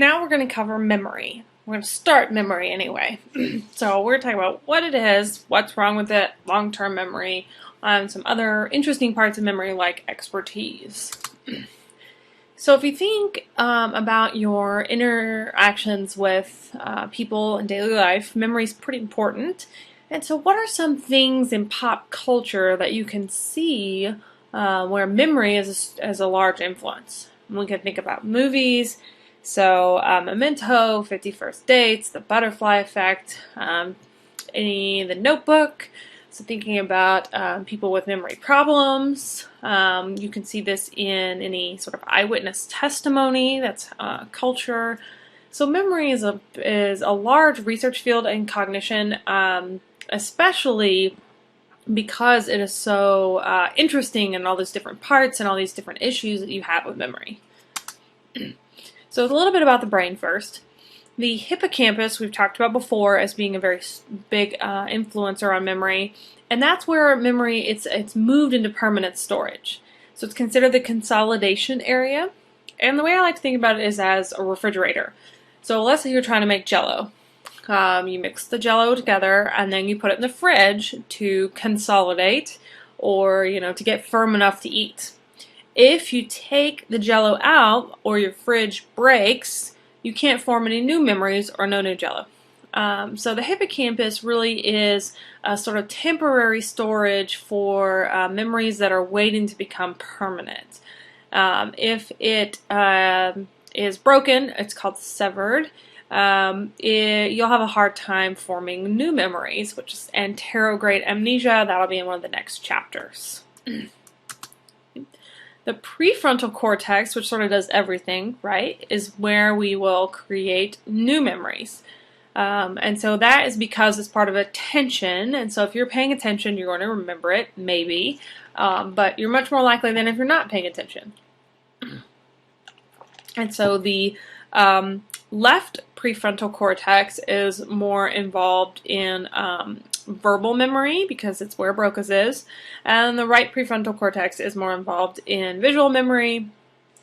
Now we're going to cover memory. We're going to start memory anyway. So we're talking about what it is, what's wrong with it, long-term memory, some other interesting parts of memory like expertise. So if you think about your interactions with people in daily life, memory is pretty important. And so what are some things in pop culture that you can see where memory is a large influence? We can think about movies. So Memento, 50 First Dates, The Butterfly Effect, The Notebook. So thinking about people with memory problems. You can see this in any sort of eyewitness testimony. That's culture. So memory is a large research field in cognition, especially because it is so interesting in all these different parts and all these different issues that you have with memory. So a little bit about the brain first. The hippocampus we've talked about before as being a very big influencer on memory, and that's where memory it's moved into permanent storage. So it's considered the consolidation area, and the way I like to think about it is as a refrigerator. So let's say you're trying to make Jell-O. You mix the Jell-O together, and then you put it in the fridge to consolidate, or to get firm enough to eat. If you take the Jell-O out or your fridge breaks, you can't form any new memories or no new Jell-O. So the hippocampus really is a sort of temporary storage for memories that are waiting to become permanent. If it is broken, it's called severed. You'll have a hard time forming new memories, which is anterograde amnesia. That'll be in one of the next chapters. The prefrontal cortex, which sort of does everything, right, is where we will create new memories. And so that is because it's part of attention. And so if you're paying attention, you're going to remember it, maybe. But you're much more likely than if you're not paying attention. And so the left prefrontal cortex is more involved in verbal memory because it's where Broca's is, and the right prefrontal cortex is more involved in visual memory,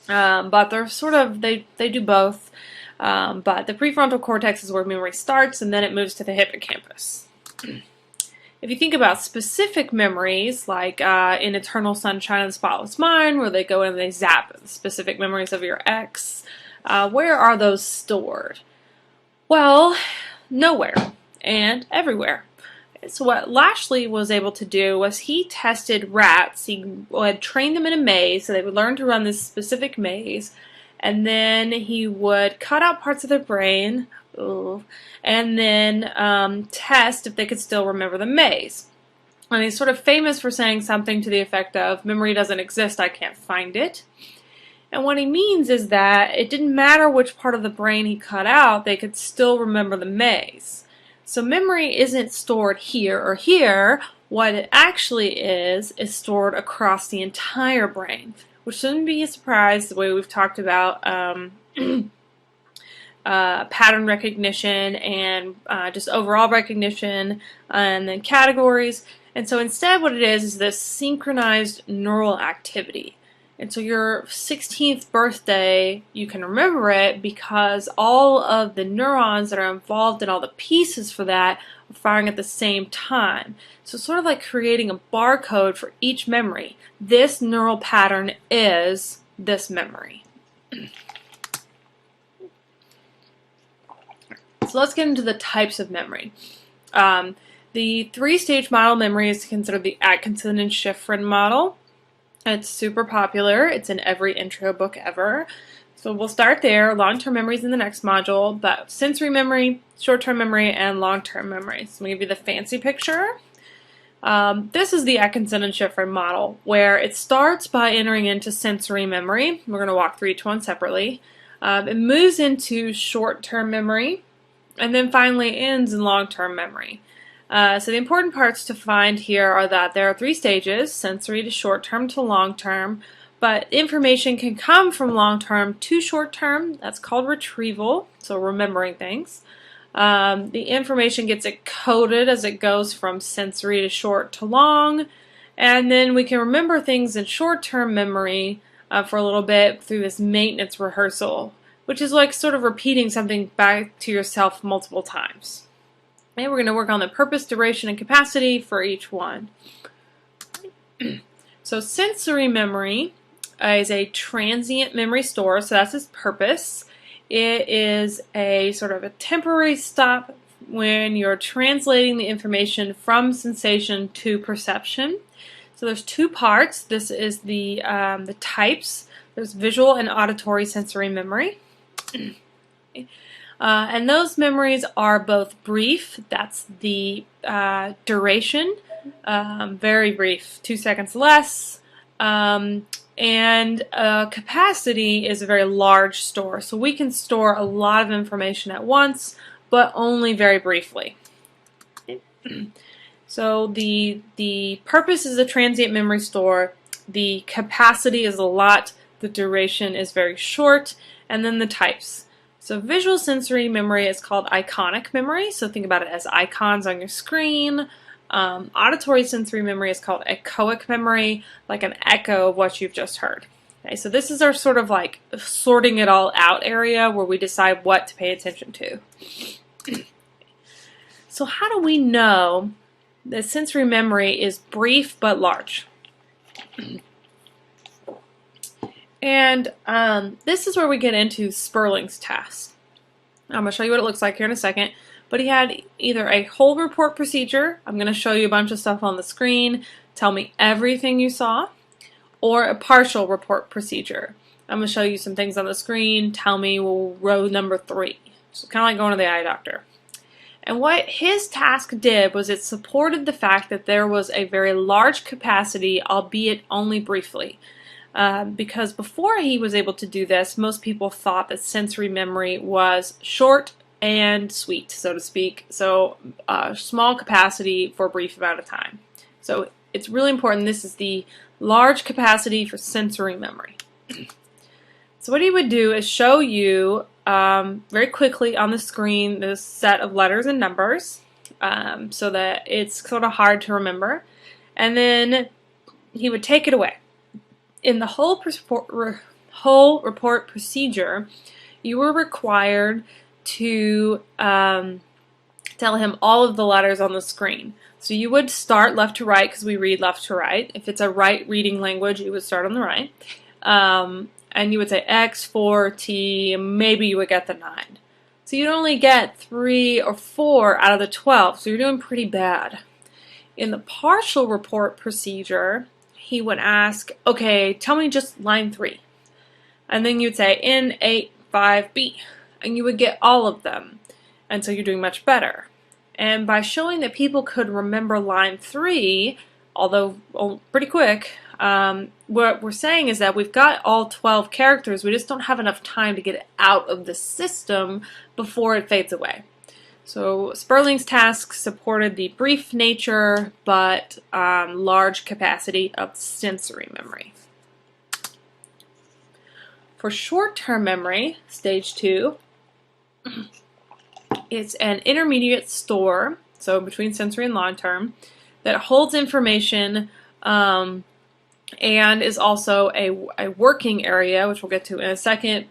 but they're sort of, they do both, but the prefrontal cortex is where memory starts and then it moves to the hippocampus. If you think about specific memories, like in Eternal Sunshine of the Spotless Mind, where they go in and they zap specific memories of your ex, where are those stored? Well, nowhere and everywhere. So what Lashley was able to do was he tested rats. He would train them in a maze, so they would learn to run this specific maze, and then he would cut out parts of their brain, and then test if they could still remember the maze. And he's sort of famous for saying something to the effect of, "Memory doesn't exist, I can't find it." And what he means is that it didn't matter which part of the brain he cut out, they could still remember the maze. So memory isn't stored here or here. What it actually is stored across the entire brain, which shouldn't be a surprise the way we've talked about pattern recognition and just overall recognition and then categories. And so instead what it is this synchronized neural activity. And so your 16th birthday, you can remember it because all of the neurons that are involved in all the pieces for that are firing at the same time. So it's sort of like creating a barcode for each memory. This neural pattern is this memory. So let's get into the types of memory. The three-stage model memory is considered the Atkinson and Shiffrin model. It's super popular. It's in every intro book ever. So we'll start there. Long-term memory is in the next module, but sensory memory, short-term memory, and long-term memory. So I'm going to give you the fancy picture. This is the Atkinson and Shiffrin model, where it starts by entering into sensory memory. We're going to walk through each one separately. It moves into short-term memory, and then finally ends in long-term memory. So the important parts to find here are that there are three stages, sensory to short-term to long-term, but information can come from long-term to short-term. That's called retrieval, so remembering things. The information gets encoded as it goes from sensory to short to long, and then we can remember things in short-term memory for a little bit through this maintenance rehearsal, which is like sort of repeating something back to yourself multiple times. And we're going to work on the purpose, duration, and capacity for each one. So sensory memory is a transient memory store, so that's its purpose. It is a sort of a temporary stop when you're translating the information from sensation to perception. So there's two parts. This is the types. There's visual and auditory sensory memory. And those memories are both brief, that's the duration, very brief, 2 seconds less, and capacity is a very large store. So we can store a lot of information at once, but only very briefly. So the purpose is a transient memory store, the capacity is a lot, the duration is very short, and then the types. So visual sensory memory is called iconic memory, so think about it as icons on your screen. Auditory sensory memory is called echoic memory, like an echo of what you've just heard. Okay, so this is our sort of like sorting it all out area where we decide what to pay attention to. So how do we know that sensory memory is brief but large? And this is where we get into Sperling's task. I'm going to show you what it looks like here in a second. But he had either a whole report procedure, I'm going to show you a bunch of stuff on the screen, tell me everything you saw, or a partial report procedure. I'm going to show you some things on the screen, tell me row number 3. So kind of like going to the eye doctor. And what his task did was it supported the fact that there was a very large capacity, albeit only briefly. Because before he was able to do this, most people thought that sensory memory was short and sweet, so to speak. So small capacity for a brief amount of time. So it's really important. This is the large capacity for sensory memory. So what he would do is show you very quickly on the screen this set of letters and numbers so that it's sort of hard to remember. And then he would take it away. In the whole report procedure, you were required to tell him all of the letters on the screen. So you would start left to right because we read left to right. If it's a right reading language, you would start on the right. And you would say X, 4, T, maybe you would get the 9. So you'd only get 3 or 4 out of the 12, so you're doing pretty bad. In the partial report procedure, he would ask, okay, tell me just line 3. And then you'd say N85B, and you would get all of them. And so you're doing much better. And by showing that people could remember line 3, although pretty quick, what we're saying is that we've got all 12 characters, we just don't have enough time to get it out of the system before it fades away. So Sperling's task supported the brief nature but large capacity of sensory memory. For short-term memory, stage 2, it's an intermediate store, so between sensory and long-term, that holds information and is also a working area, which we'll get to in a second,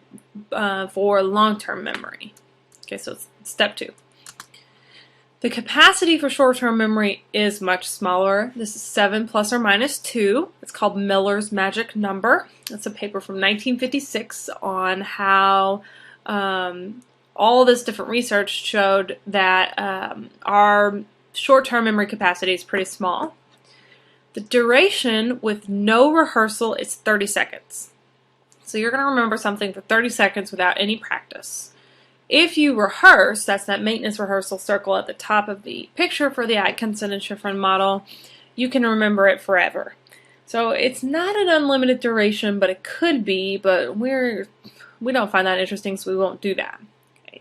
for long-term memory. Okay, so it's step 2. The capacity for short-term memory is much smaller. This is 7 plus or minus 2. It's called Miller's magic number. It's a paper from 1956 on how all this different research showed that our short-term memory capacity is pretty small. The duration with no rehearsal is 30 seconds. So you're going to remember something for 30 seconds without any practice. If you rehearse, that's that maintenance rehearsal circle at the top of the picture for the Atkinson and Shiffrin model, you can remember it forever. So it's not an unlimited duration, but it could be, but we don't find that interesting, so we won't do that. Okay.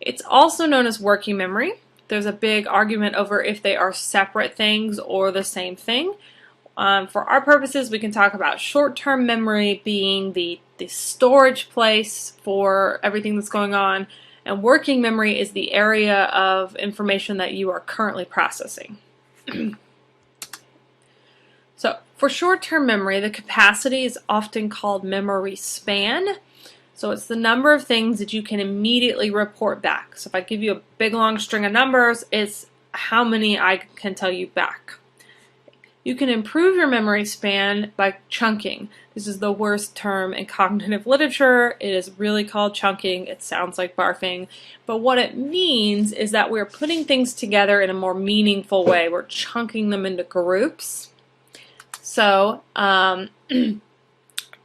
It's also known as working memory. There's a big argument over if they are separate things or the same thing. For our purposes, we can talk about short-term memory being the storage place for everything that's going on, and working memory is the area of information that you are currently processing. So, for short-term memory, the capacity is often called memory span. So it's the number of things that you can immediately report back. So if I give you a big long string of numbers, it's how many I can tell you back. You can improve your memory span by chunking. This is the worst term in cognitive literature. It is really called chunking. It sounds like barfing. But what it means is that we're putting things together in a more meaningful way. We're chunking them into groups. So,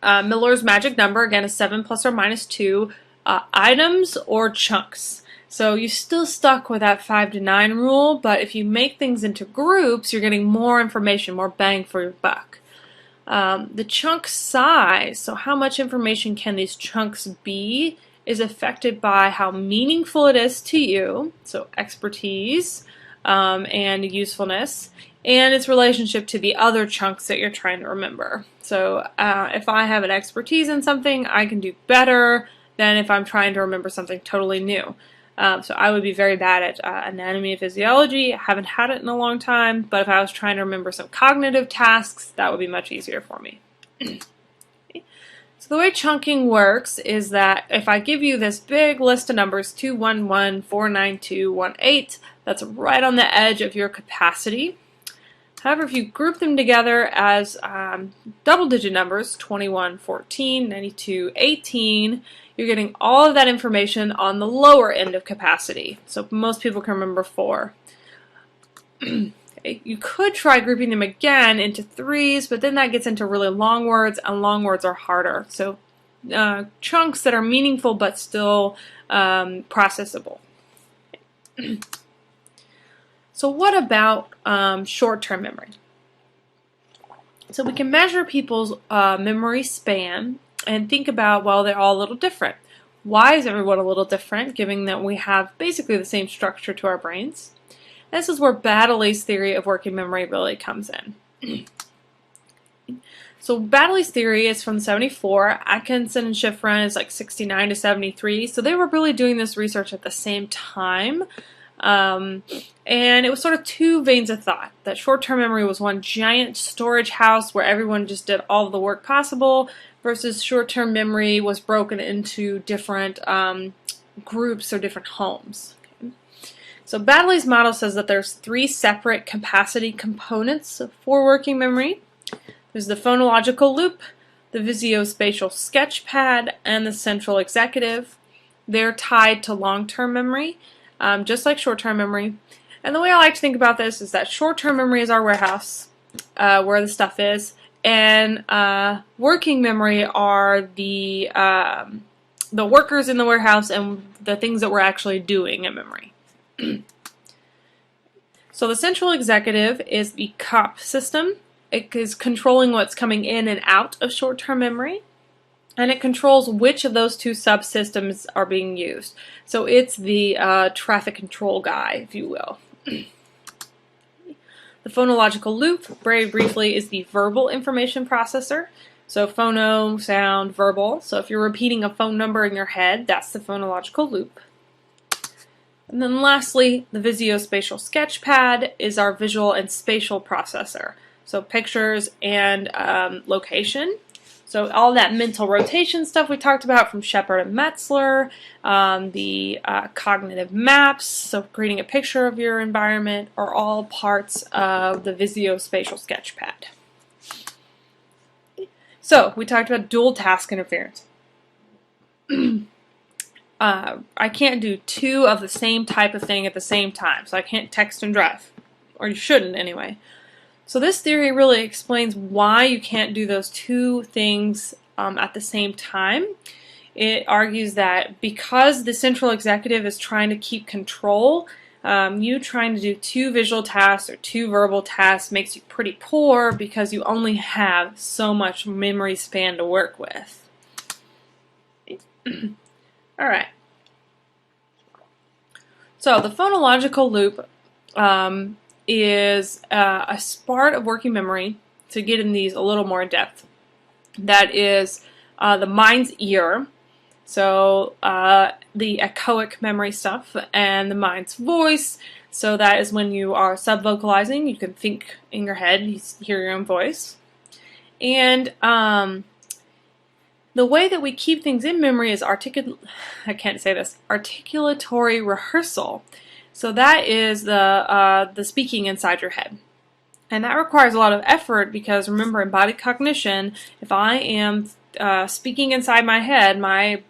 Miller's magic number, again, is 7 plus or minus 2 items or chunks. So you're still stuck with that 5 to 9 rule, but if you make things into groups, you're getting more information, more bang for your buck. The chunk size, so how much information can these chunks be, is affected by how meaningful it is to you, so expertise and usefulness, and its relationship to the other chunks that you're trying to remember. So if I have an expertise in something, I can do better than if I'm trying to remember something totally new. So I would be very bad at anatomy and physiology. I haven't had it in a long time, but if I was trying to remember some cognitive tasks, that would be much easier for me. So the way chunking works is that if I give you this big list of numbers, 211, 492, 18, that's right on the edge of your capacity. However, if you group them together as double-digit numbers, 21, 14, 92, 18, you're getting all of that information on the lower end of capacity. So most people can remember 4. Okay. You could try grouping them again into 3s, but then that gets into really long words, and long words are harder. So chunks that are meaningful but still processable. So what about short-term memory? So we can measure people's memory span and think about, well, they're all a little different. Why is everyone a little different, given that we have basically the same structure to our brains? This is where Baddeley's theory of working memory really comes in. So Baddeley's theory is from 74. Atkinson and Schifrin is like 69 to 73. So they were really doing this research at the same time. And it was sort of two veins of thought. That short-term memory was one giant storage house where everyone just did all of the work possible, versus short-term memory was broken into different groups or different homes. Okay. So Baddeley's model says that there's 3 separate capacity components for working memory. There's the phonological loop, the visuospatial sketchpad, and the central executive. They're tied to long-term memory, just like short-term memory. And the way I like to think about this is that short-term memory is our warehouse, where the stuff is, and working memory are the workers in the warehouse and the things that we're actually doing in memory. So the central executive is the COP system. It is controlling what's coming in and out of short-term memory, and it controls which of those 2 subsystems are being used. So it's the traffic control guy, if you will. The phonological loop, very briefly, is the verbal information processor. So phono, sound, verbal. So if you're repeating a phone number in your head, that's the phonological loop. And then lastly, the visuospatial sketchpad is our visual and spatial processor. So pictures and location. So all that mental rotation stuff we talked about from Shepard and Metzler, the cognitive maps, so creating a picture of your environment, are all parts of the visuospatial sketchpad. So we talked about dual task interference. I can't do 2 of the same type of thing at the same time, so I can't text and drive, or you shouldn't anyway. So this theory really explains why you can't do those 2 things at the same time. It argues that because the central executive is trying to keep control, you trying to do 2 visual tasks or 2 verbal tasks makes you pretty poor because you only have so much memory span to work with. Alright. So the phonological loop is a part of working memory, to get in these a little more in depth. That is the mind's ear, so the echoic memory stuff, and the mind's voice, so that is when you are subvocalizing, you can think in your head, you hear your own voice. And The way that we keep things in memory is articulatory rehearsal. So that is the speaking inside your head. And that requires a lot of effort because, remember, in body cognition, if I am speaking inside my head, my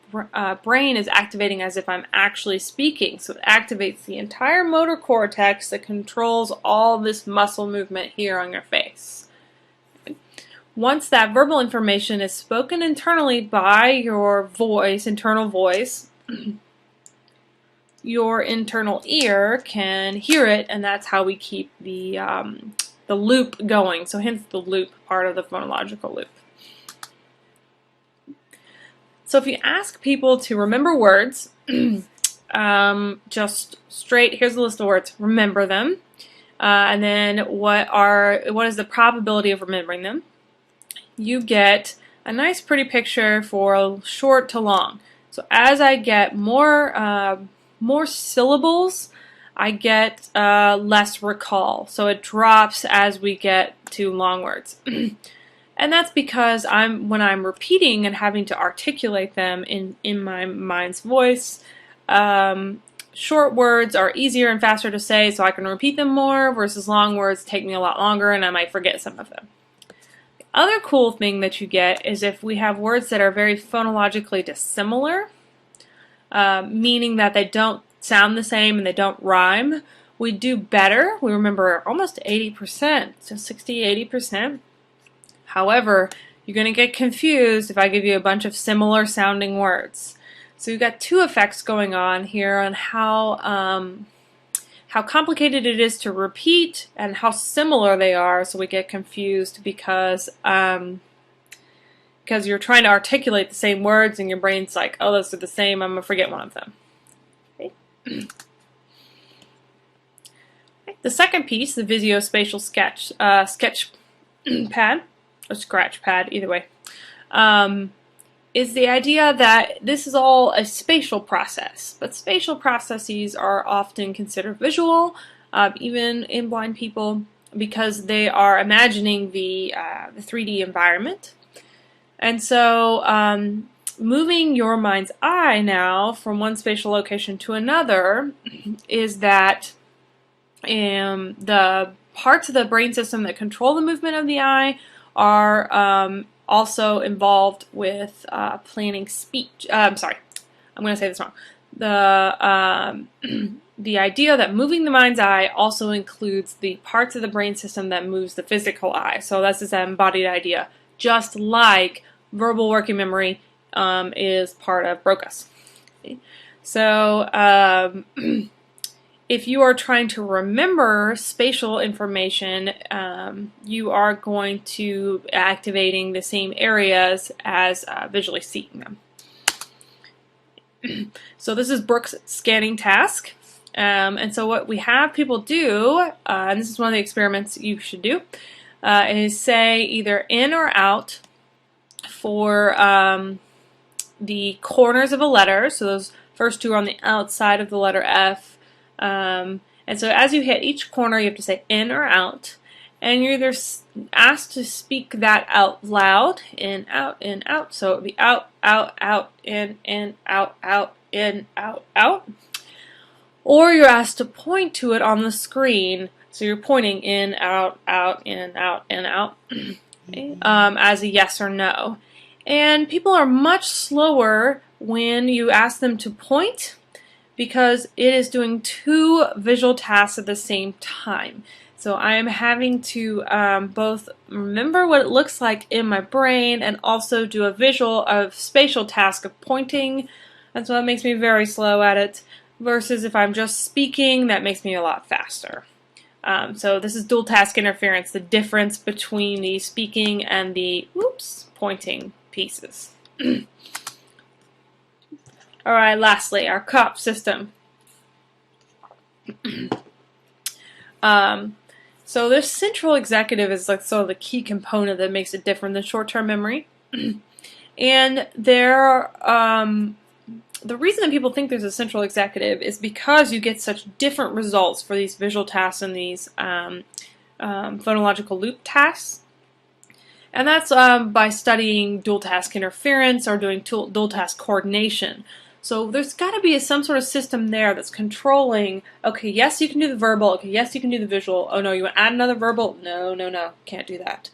brain is activating as if I'm actually speaking. So it activates the entire motor cortex that controls all this muscle movement here on your face. Once that verbal information is spoken internally by your voice, internal voice, your internal ear can hear it, and that's how we keep the loop going. So hence the loop part of the phonological loop. So if you ask people to remember words, just straight, here's the list of words, remember them, and then what is the probability of remembering them? You get a nice pretty picture for short to long. So as I get more syllables, I get less recall. So it drops as we get to long words. And that's because when I'm repeating and having to articulate them in my mind's voice, short words are easier and faster to say, so I can repeat them more, versus long words take me a lot longer and I might forget some of them. Other cool thing that you get is if we have words that are very phonologically dissimilar, meaning that they don't sound the same and they don't rhyme, we do better. We remember almost 80%, so 60-80%. However, you're going to get confused if I give you a bunch of similar sounding words. So you've got two effects going on here on how complicated it is to repeat and how similar they are, so we get confused because you're trying to articulate the same words and your brain's like, oh, those are the same, I'm going to forget one of them. Okay. The second piece, the visuospatial sketch pad, or scratch pad, either way, is the idea that this is all a spatial process, but spatial processes are often considered visual, even in blind people, because they are imagining the 3D environment. And so moving your mind's eye now from one spatial location to another is that the parts of the brain system that control the movement of the eye are also involved with planning speech. I'm sorry, I'm going to say this wrong. The idea that moving the mind's eye also includes the parts of the brain system that moves the physical eye. So that's this embodied idea, just like verbal working memory is part of Broca's. Okay. So if you are trying to remember spatial information, you are going to be activating the same areas as visually seeing them. So this is Brooks' scanning task. And so what we have people do, and this is one of the experiments you should do, is say either in or out for the corners of a letter. So those first two are on the outside of the letter F. And so as you hit each corner, you have to say in or out. And you're either asked to speak that out loud, in, out. So it would be out, in, out, in, out. Or you're asked to point to it on the screen. So you're pointing in, out, in, out, okay, as a yes or no. And people are much slower when you ask them to point because it is doing two visual tasks at the same time. So I am having to both remember what it looks like in my brain and also do a visual of spatial task of pointing. And so that makes me very slow at it. Versus if I'm just speaking, that makes me a lot faster. So this is dual task interference, the difference between the speaking and the pointing pieces. Alright, lastly, our COP system. So this central executive is like sort of the key component that makes it different than short-term memory. And the reason that people think there's a central executive is because you get such different results for these visual tasks and these phonological loop tasks. And that's by studying dual task interference or doing dual task coordination. So there's got to be some sort of system there that's controlling, okay, yes, you can do the verbal, okay, yes, you can do the visual, oh no, you want to add another verbal? No, no, no, can't do that.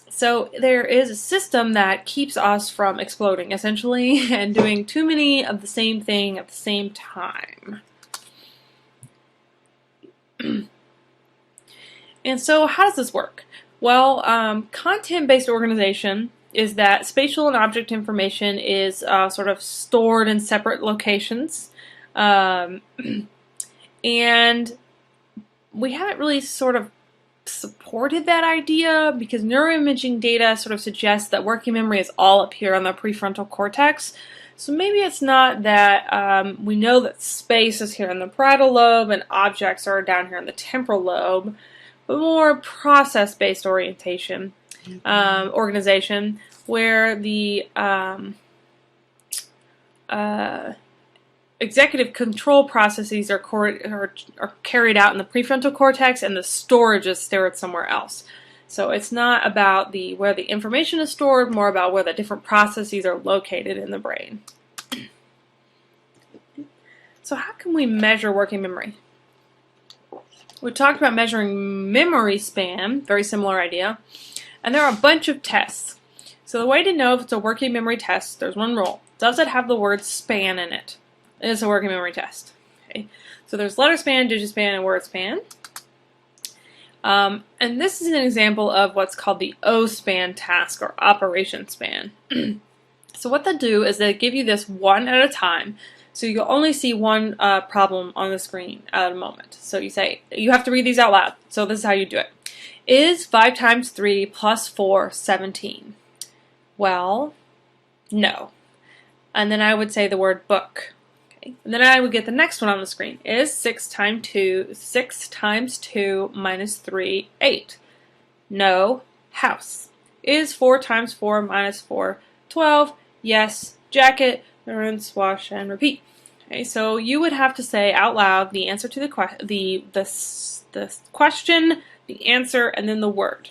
So there is a system that keeps us from exploding, essentially, and doing too many of the same thing at the same time. And so how does this work? Well, content-based organization is that spatial and object information is sort of stored in separate locations. And we haven't really sort of supported that idea because neuroimaging data sort of suggests that working memory is all up here on the prefrontal cortex. So maybe it's not that we know that space is here in the parietal lobe and objects are down here in the temporal lobe, but more process-based organization, where the executive control processes are carried out in the prefrontal cortex and the storage is stored somewhere else. So it's not about where the information is stored, more about where the different processes are located in the brain. So how can we measure working memory? We talked about measuring memory span, very similar idea, and there are a bunch of tests. So the way to know if it's a working memory test, there's one rule. Does it have the word span in it? It is a working memory test. Okay. So there's letter span, digit span, and word span. And this is an example of what's called the O-span task or operation span. So what they do is they give you this one at a time. So you'll only see one problem on the screen at a moment. So you say, you have to read these out loud. So this is how you do it. Is 5 times 3 plus 4 17? Well, no. And then I would say the word book. Okay. And then I would get the next one on the screen. Is 6 times 2 minus 3 8? No. House. Is 4 times 4 minus 4 12? Yes. Jacket. Rinse, wash, and repeat. Okay, so you would have to say out loud the answer to the question, the answer, and then the word.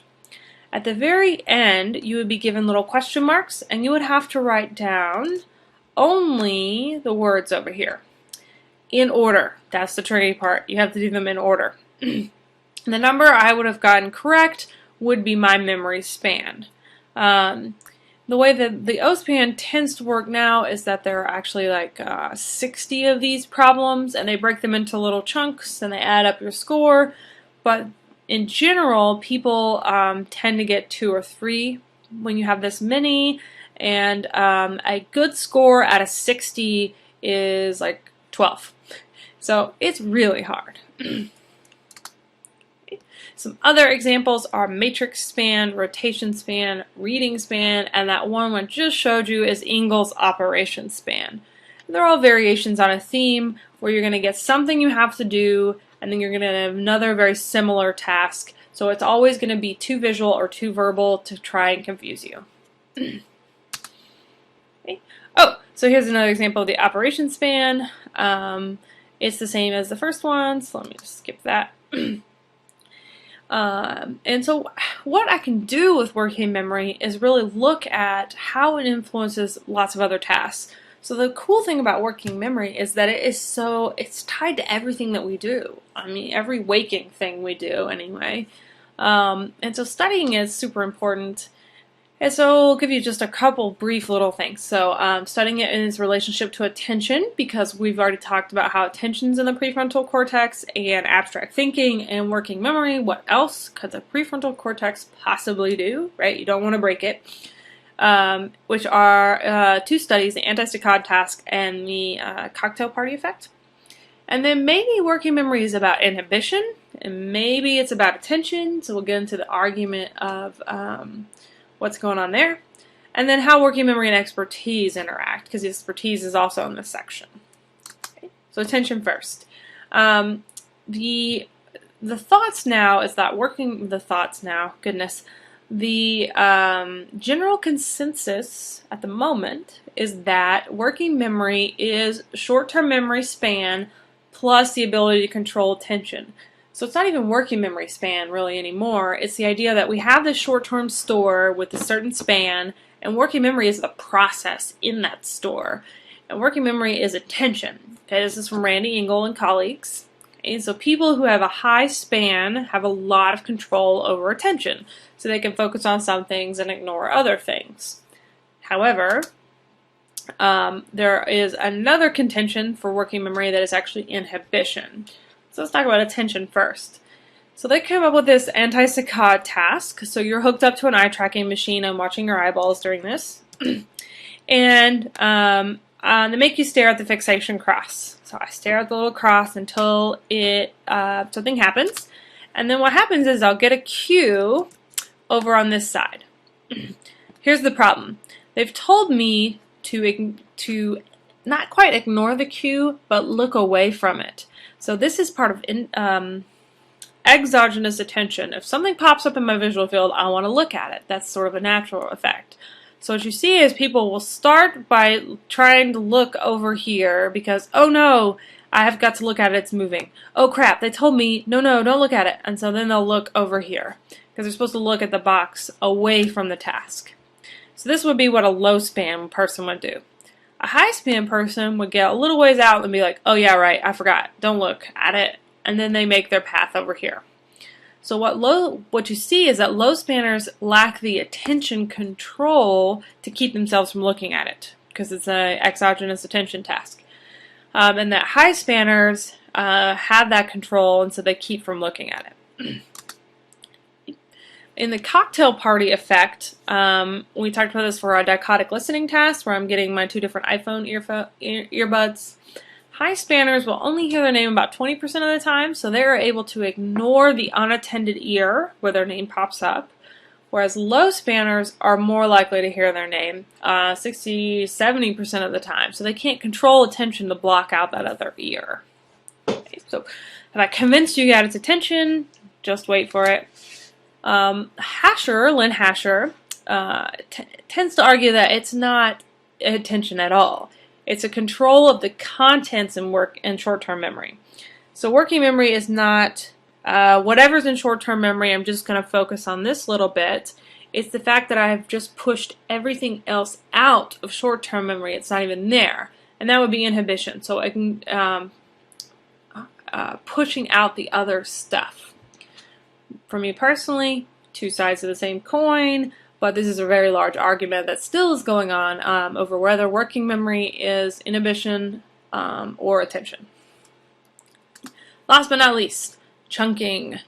At the very end, you would be given little question marks, and you would have to write down only the words over here. In order. That's the tricky part. You have to do them in order. The number I would have gotten correct would be my memory span. The way that the O-span tends to work now is that there are actually like 60 of these problems, and they break them into little chunks, and they add up your score. But in general, people tend to get 2 or 3 when you have this many, and a good score out of 60 is like 12. So it's really hard. Some other examples are matrix span, rotation span, reading span, and that one I just showed you is Ingalls operation span. They're all variations on a theme where you're going to get something you have to do, and then you're going to have another very similar task. So it's always going to be too visual or too verbal to try and confuse you. Okay. Oh, so here's another example of the operation span. It's the same as the first one, so let me just skip that. And so what I can do with working memory is really look at how it influences lots of other tasks. So the cool thing about working memory is that it's tied to everything that we do. I mean, every waking thing we do anyway. And so studying is super important. And so I'll give you just a couple brief little things. So studying it in its relationship to attention, because we've already talked about how attention's in the prefrontal cortex and abstract thinking and working memory. What else could the prefrontal cortex possibly do, right? You don't want to break it. Which are 2 studies, the Anti-Saccade Task and the cocktail party effect. And then maybe working memory is about inhibition, and maybe it's about attention. So we'll get into the argument of what's going on there, and then how working memory and expertise interact, because the expertise is also in this section. Okay. So attention first. The thoughts now is that the general consensus at the moment is that working memory is short-term memory span plus the ability to control attention. So it's not even working memory span really anymore. It's the idea that we have this short-term store with a certain span, and working memory is the process in that store. And working memory is attention. Okay, this is from Randy Engel and colleagues. And so people who have a high span have a lot of control over attention. So they can focus on some things and ignore other things. However, there is another contention for working memory that is actually inhibition. So let's talk about attention first. So they came up with this Anti-Saccade Task. So you're hooked up to an eye tracking machine and watching your eyeballs during this. And they make you stare at the fixation cross. So I stare at the little cross until something happens. And then what happens is I'll get a cue over on this side. Here's the problem. They've told me to not quite ignore the cue, but look away from it. So this is part of exogenous attention. If something pops up in my visual field, I want to look at it. That's sort of a natural effect. So what you see is people will start by trying to look over here because, oh no, I have got to look at it, it's moving. Oh crap, they told me, no, don't look at it. And so then they'll look over here because they're supposed to look at the box away from the task. So this would be what a low span person would do. A high span person would get a little ways out and be like, oh yeah, right, I forgot, don't look at it. And then they make their path over here. So what you see is that low spanners lack the attention control to keep themselves from looking at it because it's an exogenous attention task. And that high spanners have that control, and so they keep from looking at it. In the cocktail party effect, we talked about this for a dichotic listening task where I'm getting my two different iPhone earbuds. High spanners will only hear their name about 20% of the time, so they're able to ignore the unattended ear where their name pops up, whereas low spanners are more likely to hear their name 60-70% of the time, so they can't control attention to block out that other ear. Okay, so have I convinced you got its attention? Just wait for it. Lynn Hasher, tends to argue that it's not attention at all. It's a control of the contents in short-term memory. So working memory is not whatever's in short-term memory, I'm just going to focus on this little bit. It's the fact that I've just pushed everything else out of short-term memory. It's not even there. And that would be inhibition. So I can pushing out the other stuff. For me personally, two sides of the same coin. But this is a very large argument that still is going on over whether working memory is inhibition or attention. Last but not least, chunking.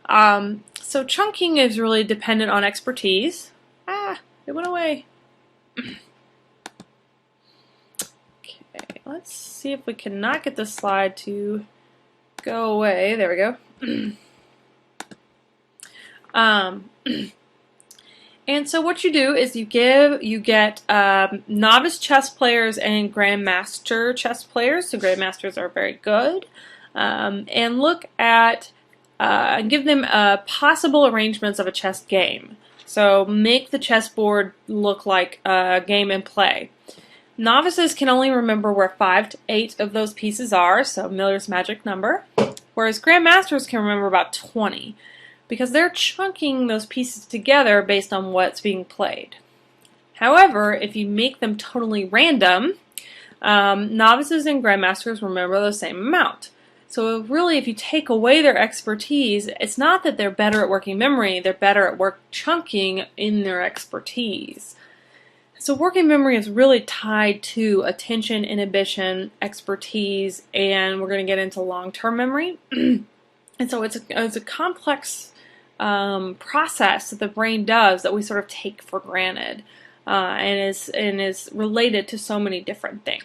So chunking is really dependent on expertise. It went away. Okay, let's see if we cannot get this slide to go away. There we go. And so what you do is you get novice chess players and grandmaster chess players. So grandmasters are very good, and look at and give them possible arrangements of a chess game. So make the chessboard look like a game in play. Novices can only remember where 5 to 8 of those pieces are, so Miller's magic number, whereas grandmasters can remember about 20. Because they're chunking those pieces together based on what's being played. However, if you make them totally random, novices and grandmasters remember the same amount. So really, if you take away their expertise, it's not that they're better at working memory, they're better at chunking in their expertise. So working memory is really tied to attention, inhibition, expertise, and we're going to get into long-term memory. And so it's a complex process that the brain does that we sort of take for granted, and is related to so many different things.